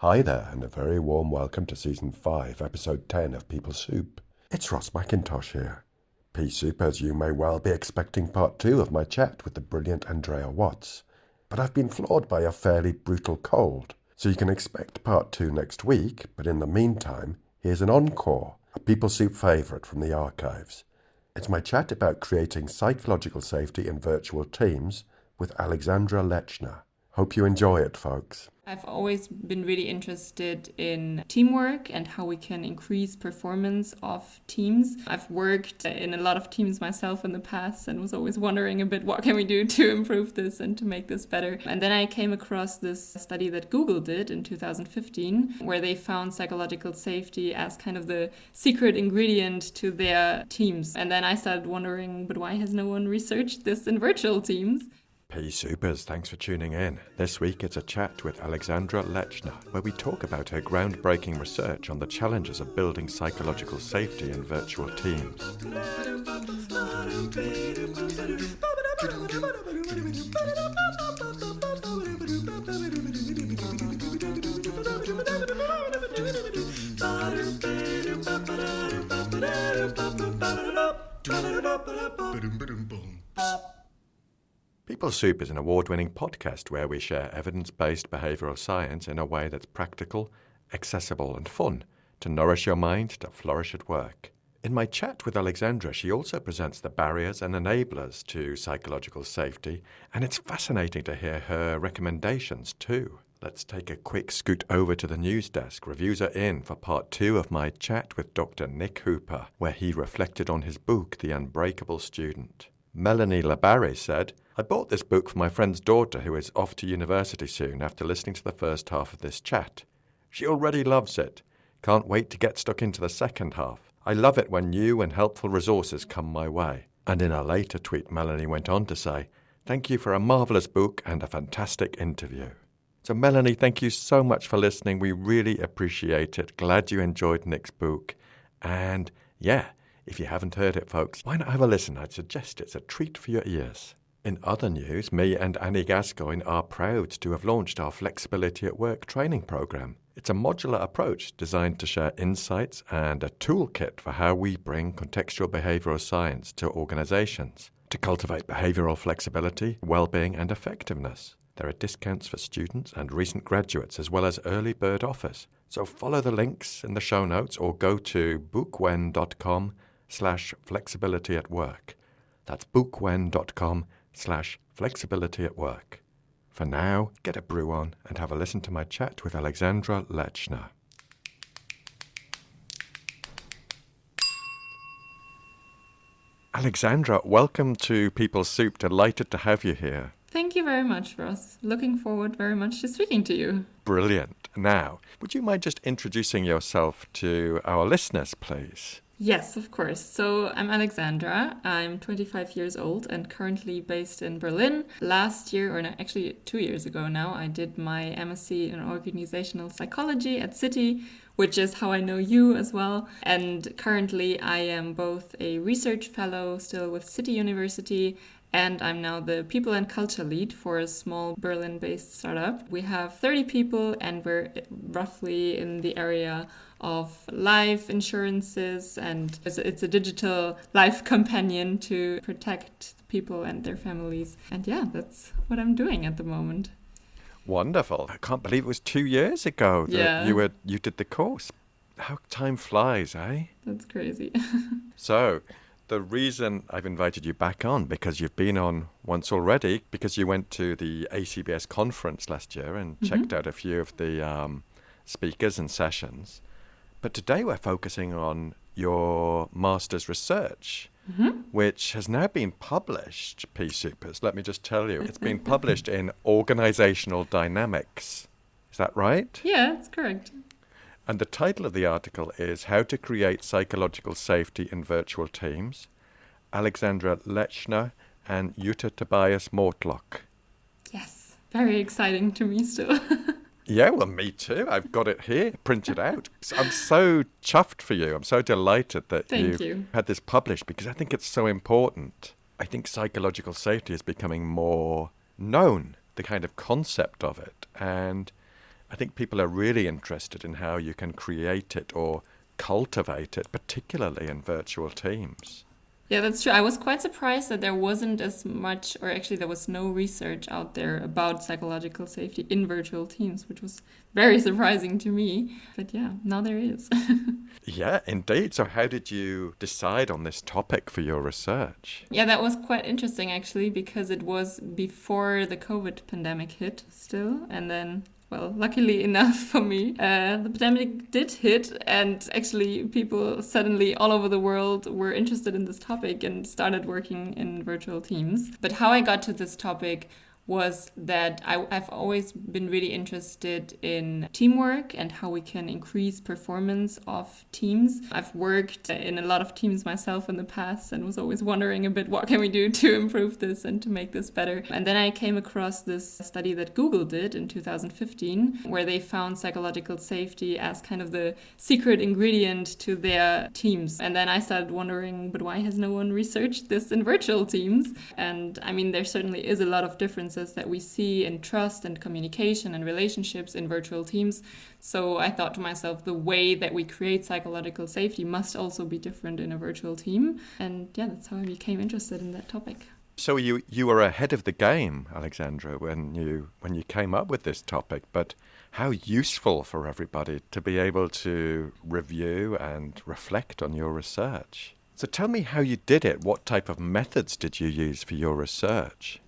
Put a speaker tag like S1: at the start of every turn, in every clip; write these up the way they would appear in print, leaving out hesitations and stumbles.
S1: Hi there, and a very warm welcome to Season 5, Episode 10 of People Soup. It's Ross McIntosh here. Pea Soup, as you may well be expecting Part 2 of my chat with the brilliant Andrea Watts. But I've been floored by a fairly brutal cold, so you can expect Part 2 next week, but in the meantime, here's an encore, a People Soup favourite from the archives. It's my chat about creating psychological safety in virtual teams with Alexandra Lechner. Hope you enjoy it, folks.
S2: I've always been really interested in teamwork and how we can increase performance of teams. I've worked in a lot of teams myself in the past and was always wondering a bit, what can we do to improve this and to make this better? And then I came across this study that Google did in 2015, where they found psychological safety as kind of the secret ingredient to their teams. And then I started wondering, but why has no one researched this in virtual teams?
S1: Pea Soupers, thanks for tuning in. This week it's a chat with Alexandra Lechner, where we talk about her groundbreaking research on the challenges of building psychological safety in virtual teams. People Soup is an award-winning podcast where we share evidence-based behavioural science in a way that's practical, accessible and fun to nourish your mind to flourish at work. In my chat with Alexandra, she also presents the barriers and enablers to psychological safety, and it's fascinating to hear her recommendations too. Let's take a quick scoot over to the news desk. Reviews are in for part 2 of my chat with Dr. Nick Hooper, where he reflected on his book, The Unbreakable Student. Melanie Labarre said, I bought this book for my friend's daughter who is off to university soon after listening to the first half of this chat. She already loves it. Can't wait to get stuck into the second half. I love it when new and helpful resources come my way. And in a later tweet, Melanie went on to say, thank you for a marvellous book and a fantastic interview. So Melanie, thank you so much for listening. We really appreciate it. Glad you enjoyed Nick's book. And yeah, if you haven't heard it, folks, why not have a listen? I'd suggest it's a treat for your ears. In other news, me and Annie Gascoigne are proud to have launched our Flexibility at Work training program. It's a modular approach designed to share insights and a toolkit for how we bring contextual behavioural science to organisations to cultivate behavioural flexibility, well-being and effectiveness. There are discounts for students and recent graduates as well as early bird offers. So follow the links in the show notes or go to bookwen.com/flexibilityatwork. That's bookwen.com/flexibilityatwork. For now, get a brew on and have a listen to my chat with Alexandra Lechner. Alexandra, welcome to People Soup. Delighted to have you here.
S2: Thank you very much, Ross. Looking forward very much to speaking to you.
S1: Brilliant. Now, would you mind just introducing yourself to our listeners, please?
S2: Yes, of course. So I'm Alexandra. I'm 25 years old and currently based in Berlin. Last year, or no, actually 2 years ago now, I did my MSc in Organisational Psychology at City, which is how I know you as well. And currently I am both a research fellow still with City University, and I'm now the people and culture lead for a small Berlin-based startup. We have 30 people and we're roughly in the area of life insurances, and it's a digital life companion to protect people and their families. And yeah, that's what I'm doing at the moment.
S1: Wonderful. I can't believe it was 2 years ago that you did the course. How time flies, eh?
S2: That's crazy.
S1: So, the reason I've invited you back on, because you've been on once already, because you went to the ACBS conference last year and checked out a few of the speakers and sessions. But today we're focusing on your master's research, which has now been published, Pea Soupers. Let me just tell you, it's been published in Organisational Dynamics. Is that right?
S2: Yeah, that's correct.
S1: And the title of the article is How to Create Psychological Safety in Virtual Teams, Alexandra Lechner and Jutta Tobias Mortlock.
S2: Yes, very exciting to me still.
S1: Yeah, well, me too. I've got it here, printed out. I'm so chuffed for you. I'm so delighted that you had this published because I think it's so important. I think psychological safety is becoming more known, the kind of concept of it. And I think people are really interested in how you can create it or cultivate it, particularly in virtual teams.
S2: Yeah, that's true. I was quite surprised that there wasn't as much, or actually there was no research out there about psychological safety in virtual teams, which was very surprising to me. But yeah, now there is.
S1: Yeah, indeed. So how did you decide on this topic for your research?
S2: Yeah, that was quite interesting actually, because it was before the COVID pandemic hit still. And then, well, luckily enough for me, the pandemic did hit, and actually people suddenly all over the world were interested in this topic and started working in virtual teams. But how I got to this topic was that I've always been really interested in teamwork and how we can increase performance of teams. I've worked in a lot of teams myself in the past and was always wondering a bit, what can we do to improve this and to make this better? And then I came across this study that Google did in 2015, where they found psychological safety as kind of the secret ingredient to their teams. And then I started wondering, but why has no one researched this in virtual teams? And I mean, there certainly is a lot of differences that we see in trust and communication and relationships in virtual teams. So I thought to myself, the way that we create psychological safety must also be different in a virtual team. And yeah, that's how I became interested in that topic.
S1: So you were ahead of the game, Alexandra, when you came up with this topic, but how useful for everybody to be able to review and reflect on your research. So tell me how you did it. What type of methods did you use for your research?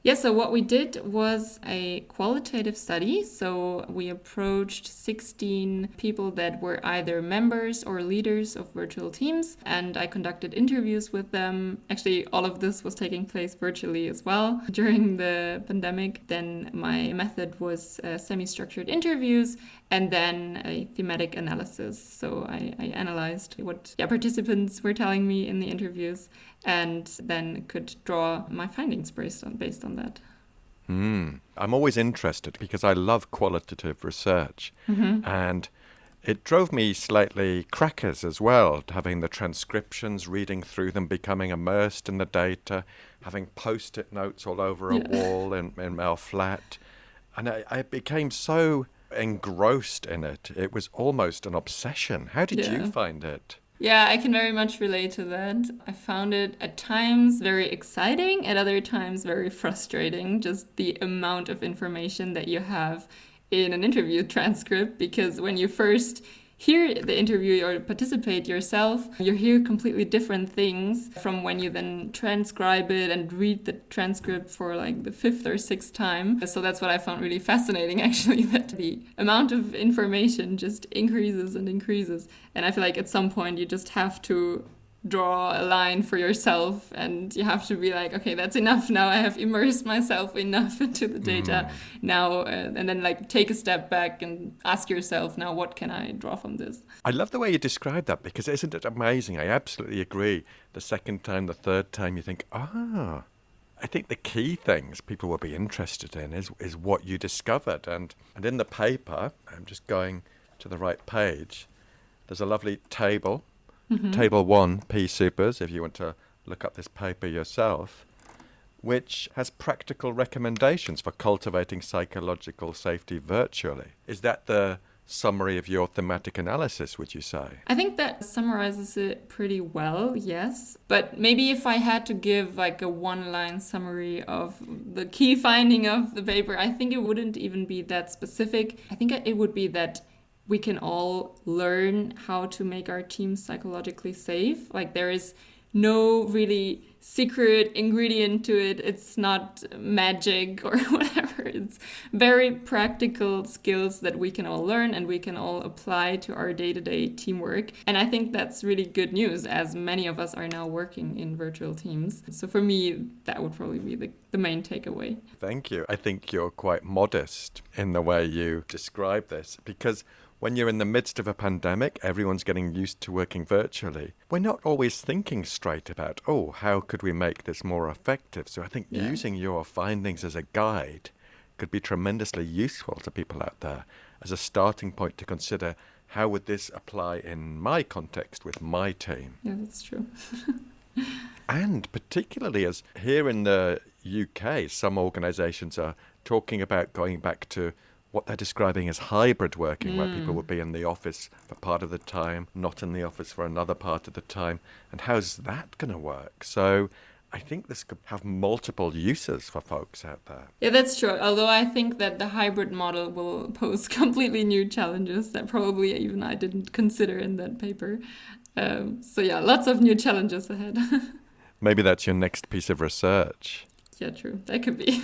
S2: Yeah, so what we did was a qualitative study. So we approached 16 people that were either members or leaders of virtual teams, and I conducted interviews with them. Actually, all of this was taking place virtually as well during the pandemic. Then my method was semi-structured interviews and then a thematic analysis. So I analyzed what participants were telling me in the interviews, and then could draw my findings based on that.
S1: I'm always interested because I love qualitative research.
S2: Mm-hmm.
S1: And it drove me slightly crackers as well, having the transcriptions, reading through them, becoming immersed in the data, having post-it notes all over a wall in our flat. And I became so engrossed in it. It was almost an obsession. How did you find it?
S2: Yeah, I can very much relate to that. I found it at times very exciting, at other times very frustrating, just the amount of information that you have in an interview transcript, because when you first hear the interview or participate yourself, you hear completely different things from when you then transcribe it and read the transcript for like the 5th or 6th time. So that's what I found really fascinating, actually, that the amount of information just increases and increases. And I feel like at some point you just have to draw a line for yourself, and you have to be like, okay, that's enough now. I have immersed myself enough into the data now, and then like take a step back and ask yourself, now what can I draw from this?
S1: I love the way you describe that, because isn't it amazing? I absolutely agree. The second time, the third time, you think, I think the key things people will be interested in is what you discovered. And in the paper, I'm just going to the right page, there's a lovely table. Table 1, P Supers, if you want to look up this paper yourself, which has practical recommendations for cultivating psychological safety virtually. Is that the summary of your thematic analysis, would you say?
S2: I think that summarizes it pretty well, yes. But maybe if I had to give like a one-line summary of the key finding of the paper, I think it wouldn't even be that specific. I think it would be that we can all learn how to make our teams psychologically safe. Like, there is no really secret ingredient to it. It's not magic or whatever. It's very practical skills that we can all learn and we can all apply to our day-to-day teamwork. And I think that's really good news, as many of us are now working in virtual teams. So for me, that would probably be the main takeaway.
S1: Thank you. I think you're quite modest in the way you describe this, because when you're in the midst of a pandemic, everyone's getting used to working virtually. We're not always thinking straight about, how could we make this more effective? So I think using your findings as a guide could be tremendously useful to people out there as a starting point to consider, how would this apply in my context with my team?
S2: Yeah, that's true.
S1: And particularly as here in the UK, some organisations are talking about going back to what they're describing as hybrid working, where people would be in the office for part of the time, not in the office for another part of the time. And how's that going to work? So I think this could have multiple uses for folks out there.
S2: Yeah, that's true. Although I think that the hybrid model will pose completely new challenges that probably even I didn't consider in that paper. So yeah, lots of new challenges ahead.
S1: Maybe that's your next piece of research.
S2: Yeah, true. That could be.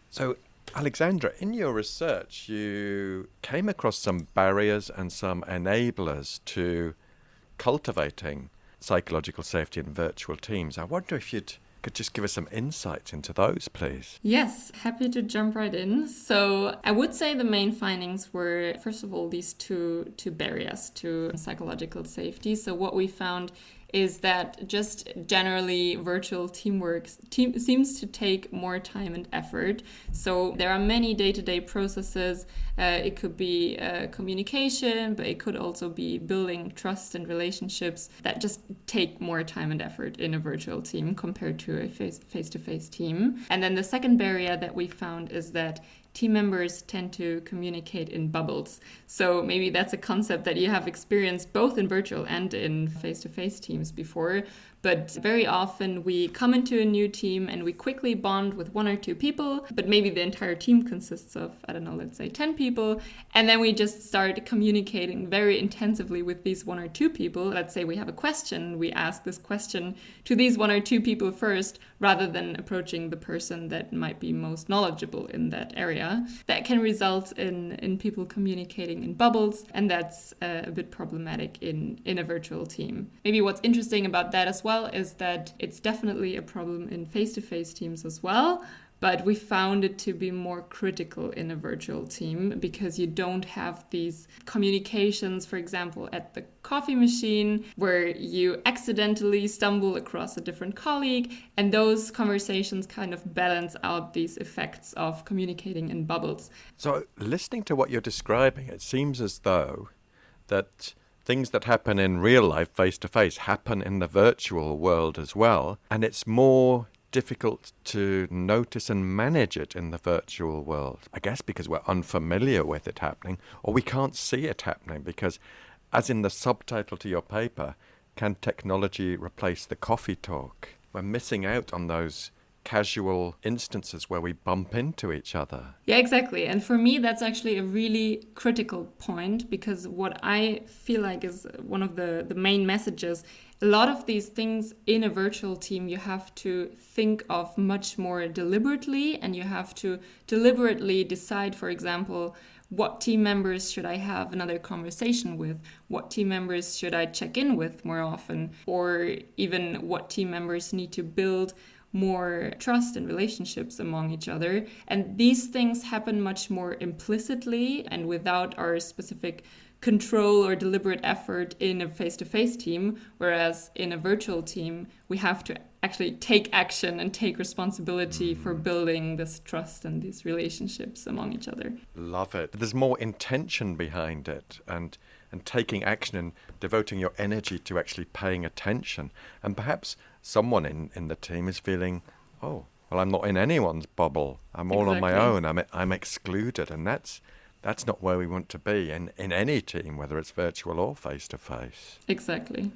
S1: So, Alexandra, in your research, you came across some barriers and some enablers to cultivating psychological safety in virtual teams. I wonder if you could just give us some insights into those, please.
S2: Yes, happy to jump right in. So I would say the main findings were, first of all, these two barriers to psychological safety. So what we found is that just generally virtual teamwork seems to take more time and effort. So there are many day-to-day processes. It could be communication, but it could also be building trust and relationships that just take more time and effort in a virtual team compared to a face-to-face team. And then the second barrier that we found is that team members tend to communicate in bubbles. So maybe that's a concept that you have experienced both in virtual and in face-to-face teams before. But very often we come into a new team and we quickly bond with one or two people, but maybe the entire team consists of, I don't know, let's say 10 people. And then we just start communicating very intensively with these one or two people. Let's say we have a question, we ask this question to these one or two people first, rather than approaching the person that might be most knowledgeable in that area. That can result in people communicating in bubbles, and that's a bit problematic in a virtual team. Maybe what's interesting about that as well is that it's definitely a problem in face-to-face teams as well, but we found it to be more critical in a virtual team because you don't have these communications, for example, at the coffee machine where you accidentally stumble across a different colleague, and those conversations kind of balance out these effects of communicating in bubbles.
S1: So listening to what you're describing, it seems as though that things that happen in real life face-to-face happen in the virtual world as well, and it's more difficult to notice and manage it in the virtual world. I guess because we're unfamiliar with it happening, or we can't see it happening because, as in the subtitle to your paper, can technology replace the coffee talk? We're missing out on those casual instances where we bump into each other.
S2: Yeah, exactly. And for me, that's actually a really critical point, because what I feel like is one of the main messages, a lot of these things in a virtual team, you have to think of much more deliberately, and you have to deliberately decide, for example, what team members should I have another conversation with? What team members should I check in with more often? Or even what team members need to build more trust and relationships among each other. And these things happen much more implicitly and without our specific control or deliberate effort in a face-to-face team, whereas in a virtual team, we have to actually take action and take responsibility for building this trust and these relationships among each other.
S1: Love it. There's more intention behind it, and taking action and devoting your energy to actually paying attention. And perhaps someone in the team is feeling, oh, well, I'm not in anyone's bubble. I'm all on my own. I'm excluded. And that's not where we want to be in any team, whether it's virtual or face-to-face.
S2: Exactly.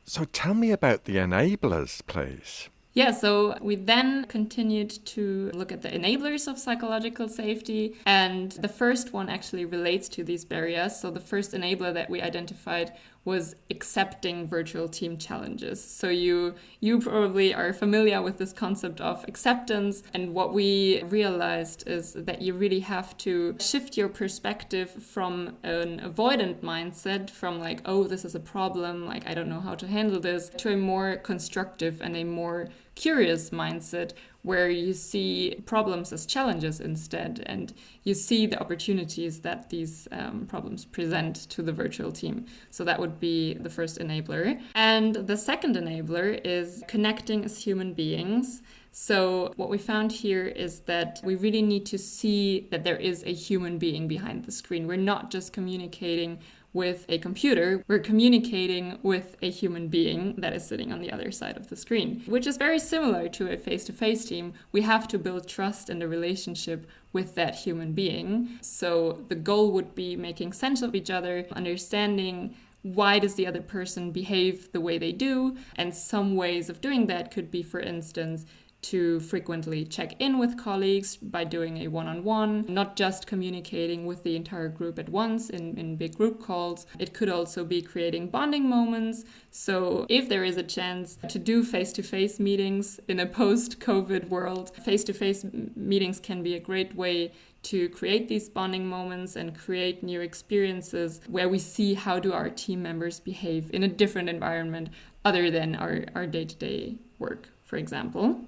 S1: So tell me about the enablers, please.
S2: Yeah, so we then continued to look at the enablers of psychological safety, and the first one actually relates to these barriers. So the first enabler that we identified was accepting virtual team challenges. So you probably are familiar with this concept of acceptance, and what we realized is that you really have to shift your perspective from an avoidant mindset, from like, oh, this is a problem, like I don't know how to handle this, to a more constructive and a more curious mindset where you see problems as challenges instead, and you see the opportunities that these problems present to the virtual team. So that would be the first enabler. And the second enabler is connecting as human beings. So what we found here is that we really need to see that there is a human being behind the screen. We're not just communicating with a computer. We're communicating with a human being that is sitting on the other side of the screen, which is very similar to a face-to-face team. We have to build trust in the relationship with that human being. So the goal would be making sense of each other, understanding why does the other person behave the way they do, and some ways of doing that could be, for instance, to frequently check in with colleagues by doing a one-on-one, not just communicating with the entire group at once in big group calls. It could also be creating bonding moments. So if there is a chance to do face-to-face meetings in a post-COVID world, face-to-face meetings can be a great way to create these bonding moments and create new experiences where we see how do our team members behave in a different environment other than our day-to-day work, for example.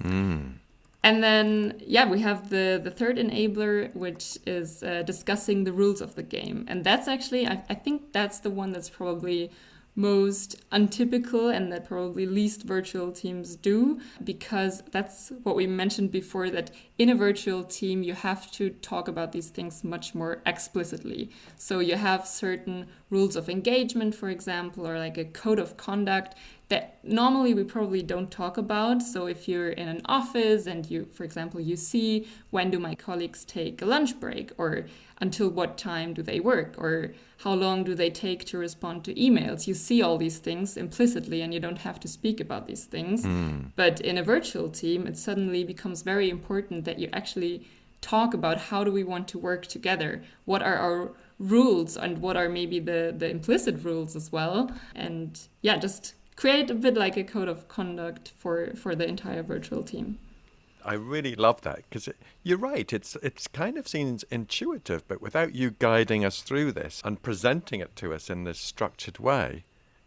S2: And then, we have the third enabler, which is discussing the rules of the game. And that's actually, I think that's the one that's probably most untypical and that probably least virtual teams do, because that's what we mentioned before, that in a virtual team you have to talk about these things much more explicitly. So you have certain rules of engagement, for example, or like a code of conduct that normally we probably don't talk about. So if you're in an office and you, for example, you see when do my colleagues take a lunch break, or until what time do they work, or how long do they take to respond to emails? You see all these things implicitly and you don't have to speak about these things. But in a virtual team, it suddenly becomes very important that you actually talk about how do we want to work together? What are our rules, and what are maybe the implicit rules as well? And just create a bit like a code of conduct for the entire virtual team.
S1: I really love that, because you're right. It's kind of seems intuitive, but without you guiding us through this and presenting it to us in this structured way,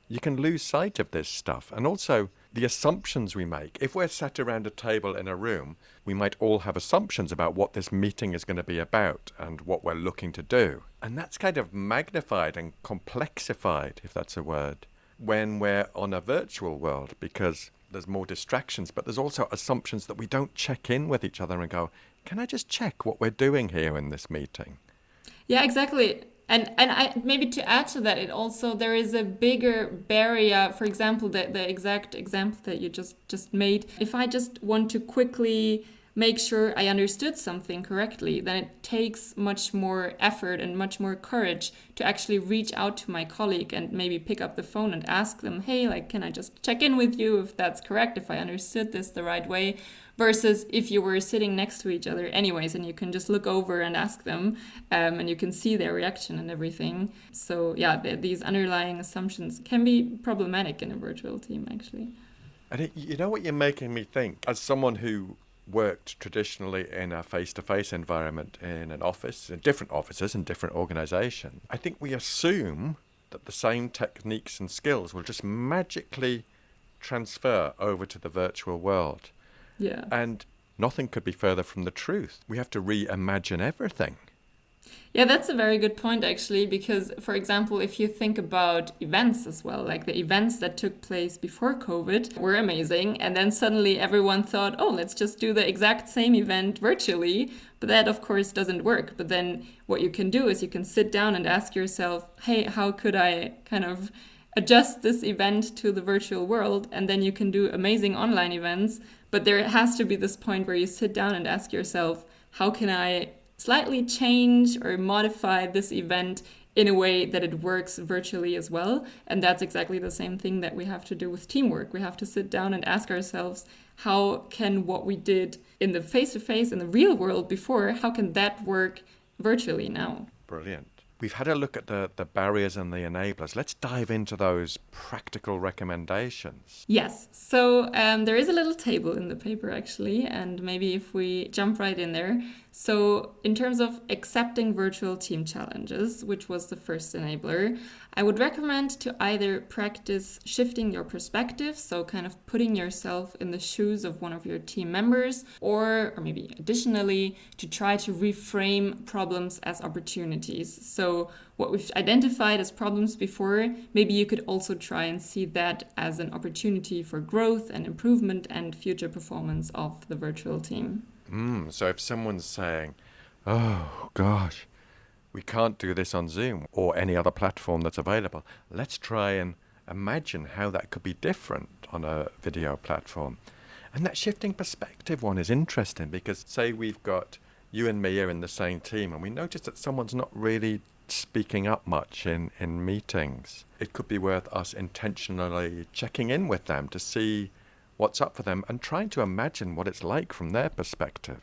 S1: you can lose sight of this stuff. And also the assumptions we make. If we're sat around a table in a room, we might all have assumptions about what this meeting is going to be about and what we're looking to do. And that's kind of magnified and complexified, if that's a word, when we're on a virtual world, because there's more distractions, but there's also assumptions that we don't check in with each other and go, can I just check what we're doing here in this meeting?
S2: Yeah, exactly. And I maybe to add to that, there is a bigger barrier. For example, the exact example that you just made. If I just want to quickly make sure I understood something correctly, then it takes much more effort and much more courage to actually reach out to my colleague and maybe pick up the phone and ask them, hey, like, can I just check in with you if that's correct, if I understood this the right way? Versus if you were sitting next to each other anyways, and you can just look over and ask them, and you can see their reaction and everything. So these underlying assumptions can be problematic in a virtual team, actually.
S1: And you know what you're making me think, as someone who worked traditionally in a face-to-face environment in an office, in different offices, in different organisations, I think we assume that the same techniques and skills will just magically transfer over to the virtual world.
S2: Yeah.
S1: And nothing could be further from the truth. We have to reimagine everything.
S2: Yeah, that's a very good point, actually, because, for example, if you think about events as well, like the events that took place before COVID were amazing. And then suddenly everyone thought, oh, let's just do the exact same event virtually. But that, of course, doesn't work. But then what you can do is you can sit down and ask yourself, hey, how could I kind of adjust this event to the virtual world? And then you can do amazing online events. But there has to be this point where you sit down and ask yourself, how can I slightly change or modify this event in a way that it works virtually as well? And that's exactly the same thing that we have to do with teamwork. We have to sit down and ask ourselves, how can what we did in the face-to-face, in the real world before, how can that work virtually now?
S1: Brilliant. We've had a look at the barriers and the enablers. Let's dive into those practical recommendations.
S2: Yes. So there is a little table in the paper, actually, and maybe if we jump right in there. So in terms of accepting virtual team challenges, which was the first enabler, I would recommend to either practice shifting your perspective, so kind of putting yourself in the shoes of one of your team members, or maybe additionally to try to reframe problems as opportunities. So what we've identified as problems before, maybe you could also try and see that as an opportunity for growth and improvement and future performance of the virtual team.
S1: So if someone's saying, oh gosh, we can't do this on Zoom or any other platform that's available. Let's try and imagine how that could be different on a video platform. And that shifting perspective one is interesting because, say, we've got you and me are in the same team and we notice that someone's not really speaking up much in meetings. It could be worth us intentionally checking in with them to see what's up for them and trying to imagine what it's like from their perspective.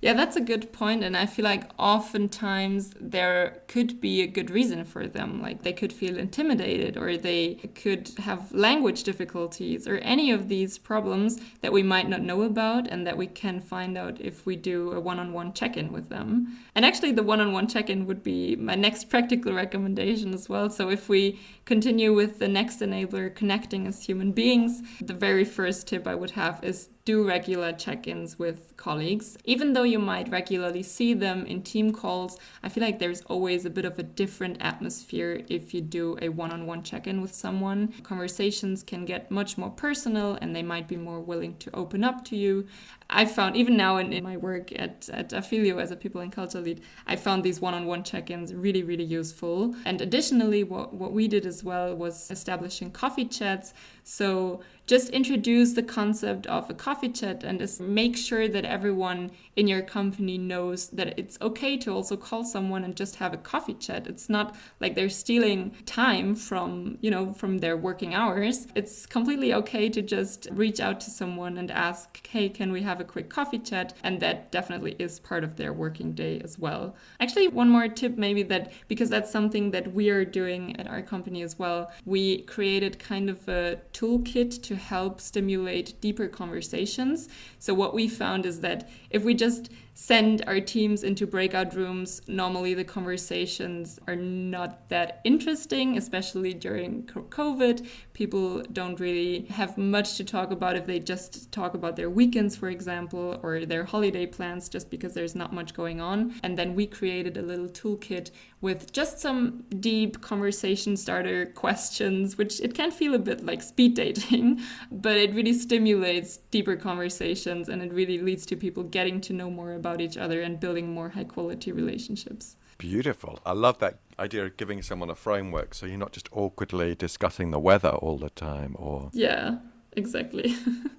S2: Yeah, that's a good point, and I feel like oftentimes there could be a good reason for them. Like they could feel intimidated, or they could have language difficulties, or any of these problems that we might not know about and that we can find out if we do a one-on-one check-in with them. And actually the one-on-one check-in would be my next practical recommendation as well. So if we continue with the next enabler, connecting as human beings, the very first tip I would have is do regular check-ins with colleagues. Even though you might regularly see them in team calls, I feel like there's always a bit of a different atmosphere if you do a one-on-one check-in with someone. Conversations can get much more personal and they might be more willing to open up to you. I found, even now in my work at Affilio as a people and culture lead, I found these one-on-one check-ins really, really useful. And additionally, what we did as well was establishing coffee chats. So just introduce the concept of a coffee chat and just make sure that everyone in your company knows that it's okay to also call someone and just have a coffee chat. It's not like they're stealing time from their working hours. It's completely okay to just reach out to someone and ask, hey, can we have a quick coffee chat? And that definitely is part of their working day as well. Actually, one more tip maybe, that because that's something that we are doing at our company as well, we created kind of a toolkit to help stimulate deeper conversations. So what we found is that if we just send our teams into breakout rooms, normally the conversations are not that interesting, especially during COVID. People don't really have much to talk about if they just talk about their weekends, for example, or their holiday plans, just because there's not much going on. And then we created a little toolkit with just some deep conversation starter questions, which it can feel a bit like speed dating, but it really stimulates deeper conversations and it really leads to people getting to know more about each other and building more high quality relationships.
S1: Beautiful. I love that idea of giving someone a framework so you're not just awkwardly discussing the weather all the time. Or
S2: yeah, exactly.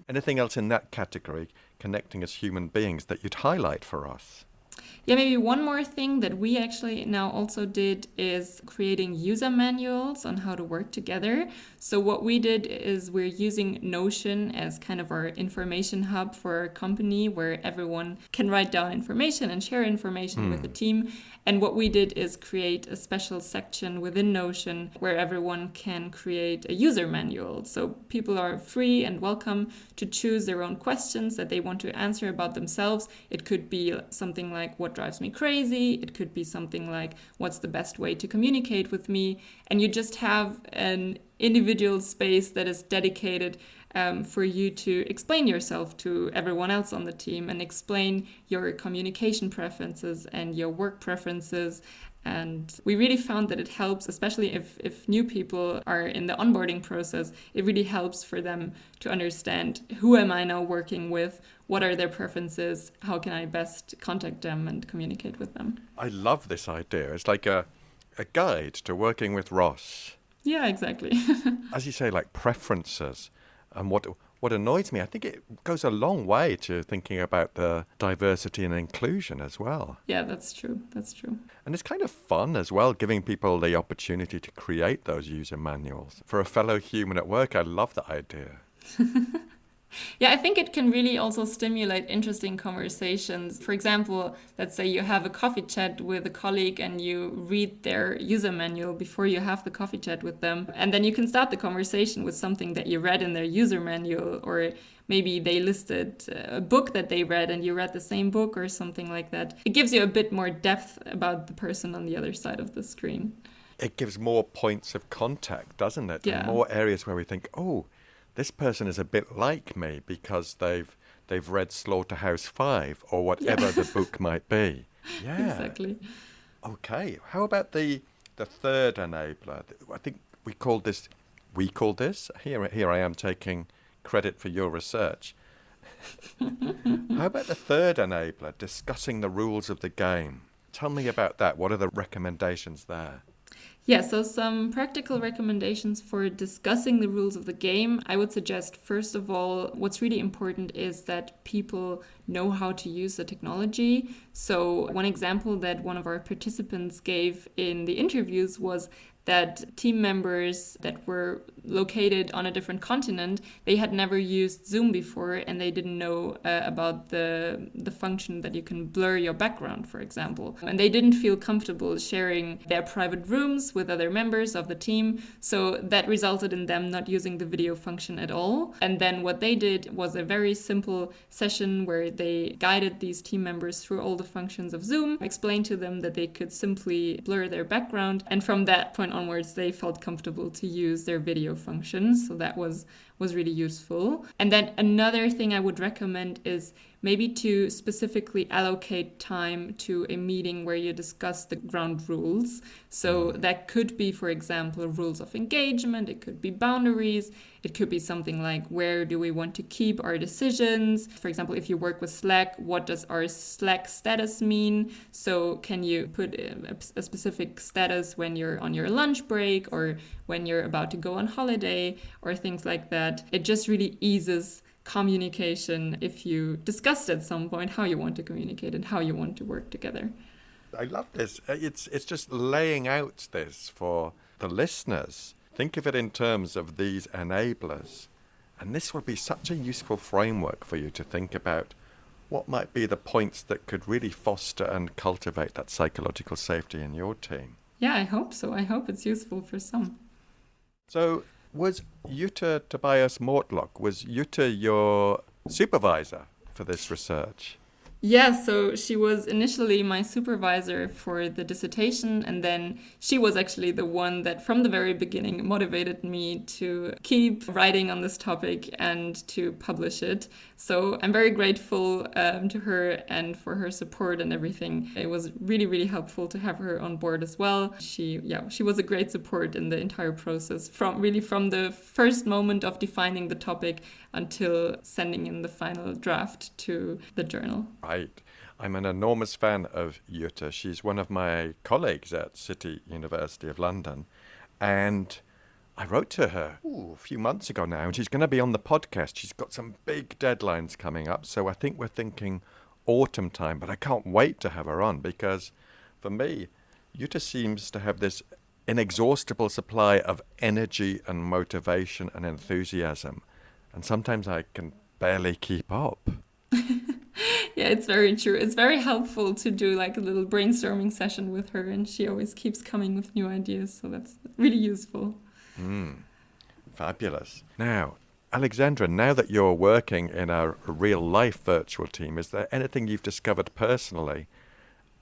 S1: Anything else in that category, connecting as human beings, that you'd highlight for us?
S2: Yeah, maybe one more thing that we actually now also did is creating user manuals on how to work together. So what we did is we're using Notion as kind of our information hub for our company, where everyone can write down information and share information with the team. And what we did is create a special section within Notion where everyone can create a user manual. So people are free and welcome to choose their own questions that they want to answer about themselves. It could be something like, what drives me crazy? It could be something like, what's the best way to communicate with me? And you just have an individual space that is dedicated for you to explain yourself to everyone else on the team and explain your communication preferences and your work preferences. And we really found that it helps, especially if new people are in the onboarding process, it really helps for them to understand, who am I now working with? What are their preferences? How can I best contact them and communicate with them?
S1: I love this idea. It's like a guide to working with Ross.
S2: Yeah, exactly.
S1: As you say, like preferences. And what annoys me, I think it goes a long way to thinking about the diversity and inclusion as well.
S2: Yeah, that's true. That's true.
S1: And it's kind of fun as well, giving people the opportunity to create those user manuals. For a fellow human at work, I love that idea.
S2: Yeah, I think it can really also stimulate interesting conversations. For example, let's say you have a coffee chat with a colleague and you read their user manual before you have the coffee chat with them. And then you can start the conversation with something that you read in their user manual, or maybe they listed a book that they read and you read the same book or something like that. It gives you a bit more depth about the person on the other side of the screen.
S1: It gives more points of contact, doesn't it?
S2: Yeah.
S1: And more areas where we think, oh, this person is a bit like me because they've read Slaughterhouse-Five or whatever the book might be. Yeah.
S2: Exactly.
S1: Okay. How about the third enabler? I think we call this. Here I am taking credit for your research. How about the third enabler, discussing the rules of the game? Tell me about that. What are the recommendations there?
S2: Yeah, so some practical recommendations for discussing the rules of the game. I would suggest, first of all, what's really important is that people know how to use the technology. So one example that one of our participants gave in the interviews was that team members that were located on a different continent, they had never used Zoom before, and they didn't know about the function that you can blur your background, for example. And they didn't feel comfortable sharing their private rooms with other members of the team, so that resulted in them not using the video function at all. And then what they did was a very simple session where they guided these team members through all the functions of Zoom, explained to them that they could simply blur their background, and from that point onwards they felt comfortable to use their video functions. So that was really useful. And then another thing I would recommend is maybe to specifically allocate time to a meeting where you discuss the ground rules. So that could be, for example, rules of engagement, it could be boundaries, it could be something like, where do we want to keep our decisions? For example, if you work with Slack, what does our Slack status mean? So can you put a specific status when you're on your lunch break or when you're about to go on holiday or things like that? It just really eases communication if you discussed at some point how you want to communicate and how you want to work together.
S1: I love this. It's just laying out this for the listeners. Think of it in terms of these enablers. And this will be such a useful framework for you to think about what might be the points that could really foster and cultivate that psychological safety in your team.
S2: Yeah, I hope so. I hope it's useful for some.
S1: So was Jutta Tobias Mortlock, was Jutta your supervisor for this research?
S2: Yeah, so she was initially my supervisor for the dissertation, and then she was actually the one that from the very beginning motivated me to keep writing on this topic and to publish it. So I'm very grateful to her and for her support and everything. It was really, really helpful to have her on board as well. She was a great support in the entire process, from the first moment of defining the topic until sending in the final draft to the journal.
S1: Right. I'm an enormous fan of Jutta. She's one of my colleagues at City University of London. And I wrote to her a few months ago now, and she's going to be on the podcast. She's got some big deadlines coming up. So I think we're thinking autumn time, but I can't wait to have her on because for me, Jutta seems to have this inexhaustible supply of energy and motivation and enthusiasm. And sometimes I can barely keep up.
S2: Yeah, it's very true. It's very helpful to do like a little brainstorming session with her, and she always keeps coming with new ideas. So that's really useful.
S1: Fabulous. Now, Alexandra, now that you're working in a real-life virtual team, is there anything you've discovered personally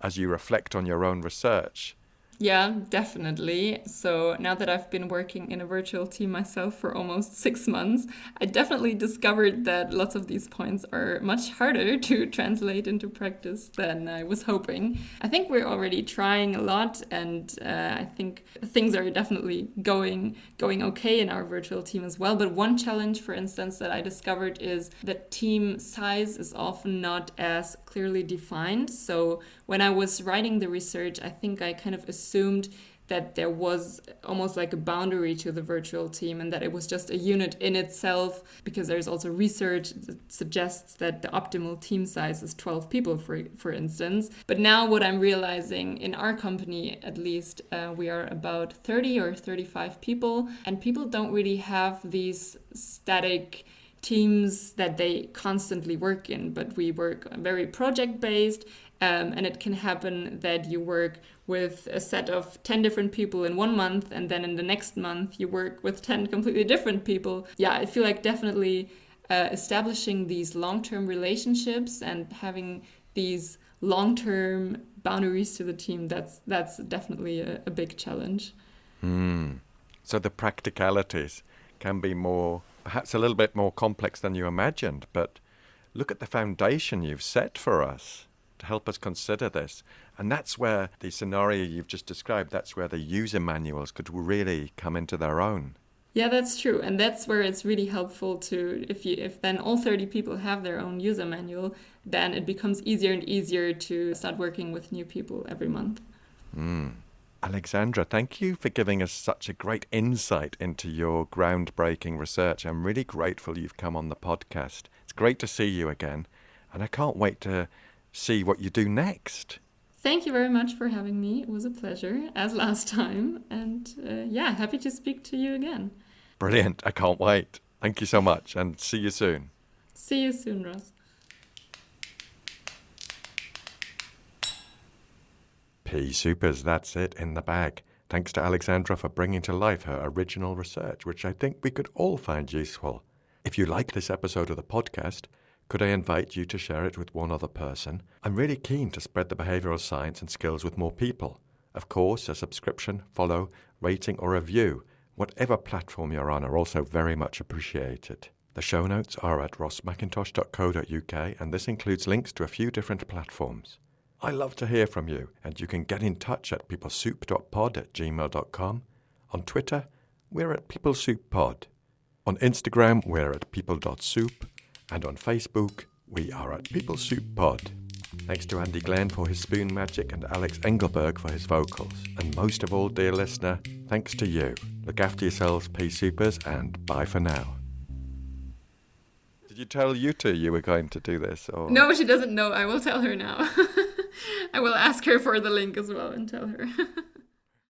S1: as you reflect on your own research?
S2: Yeah, definitely. So now that I've been working in a virtual team myself for almost 6 months, I definitely discovered that lots of these points are much harder to translate into practice than I was hoping. I think we're already trying a lot, and I think things are definitely going okay in our virtual team as well. But one challenge, for instance, that I discovered is that team size is often not as clearly defined. So when I was writing the research, I think I kind of assumed that there was almost like a boundary to the virtual team and that it was just a unit in itself, because there's also research that suggests that the optimal team size is 12 people, for instance. But now what I'm realizing in our company, at least, we are about 30 or 35 people, and people don't really have these static teams that they constantly work in, but we work very project-based, and it can happen that you work with a set of 10 different people in 1 month, and then in the next month you work with 10 completely different people. Yeah, I feel like definitely establishing these long-term relationships and having these long-term boundaries to the team, that's definitely a big challenge.
S1: So the practicalities can be perhaps a little bit more complex than you imagined, but look at the foundation you've set for us to help us consider this. And that's where the scenario you've just described, that's where the user manuals could really come into their own.
S2: Yeah, that's true. And that's where it's really helpful to, if then all 30 people have their own user manual, then it becomes easier and easier to start working with new people every month.
S1: Alexandra, thank you for giving us such a great insight into your groundbreaking research. I'm really grateful you've come on the podcast. It's great to see you again, and I can't wait to see what you do next.
S2: Thank you very much for having me. It was a pleasure, as last time. And happy to speak to you again.
S1: Brilliant. I can't wait. Thank you so much, and see you soon.
S2: See you soon, Ross.
S1: Supers, that's it in the bag. Thanks to Alexandra for bringing to life her original research, which I think we could all find useful. If you like this episode of the podcast, could I invite you to share it with one other person? I'm really keen to spread the behavioural science and skills with more people. Of course, a subscription, follow, rating or review, whatever platform you're on, are also very much appreciated. The show notes are at rossmcintosh.co.uk, and this includes links to a few different platforms. I love to hear from you, and you can get in touch at peoplesoup.pod@gmail.com. On Twitter, we're at peoplesouppod. On Instagram, we're at people.soup. And on Facebook, we are at peoplesouppod. Thanks to Andy Glenn for his spoon magic and Alex Engelberg for his vocals. And most of all, dear listener, thanks to you. Look after yourselves, P-Supers, and bye for now. Did you tell Jutta you were going to do this? Or?
S2: No, she doesn't know. I will tell her now. I will ask her for the link as well and tell her.